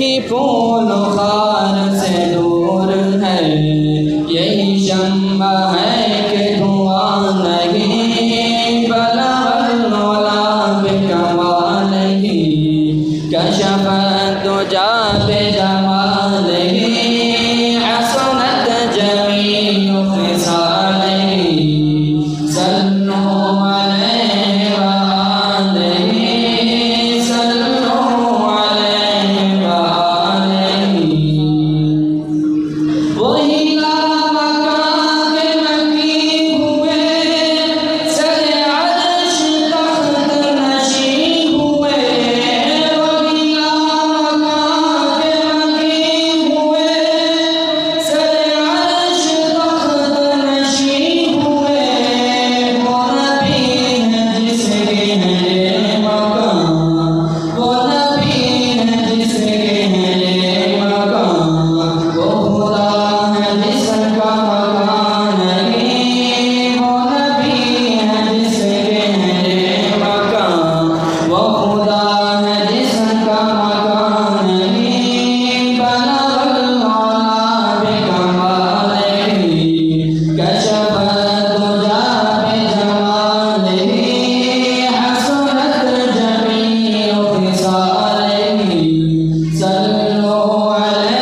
یہی پھول خار سے دور ہے، یہی شمع ہے کہ دھواں نہیں، بلغ العلا بکمالہ، کشف الدجا بجمالہ، حسنت جمیع خصالہ، صلوا علیہ وآلہ، صلوا علیہ وآلہ۔ وہی لامکان کے مکی ہوئے، سر عرش تخت نشین ہوئے، وہی لامکان کے مکی ہوئے، سر عرش تخت نشین ہوئے، وہ نبی ہے جس کے ہے یہ مقام، وہ نبی ہے جس کے ہے یہ مقام، وہ خدا ہے جس کا مکان نہیں، وہ نبی ہے جس کے ہے یہ مقام، وہ خدا ہے جس کا مکان نہیں، بلغ العلا بکمالہ، کشف الدجا بجمالہ، حسنت جمیع خصالہ، صلوا علیہ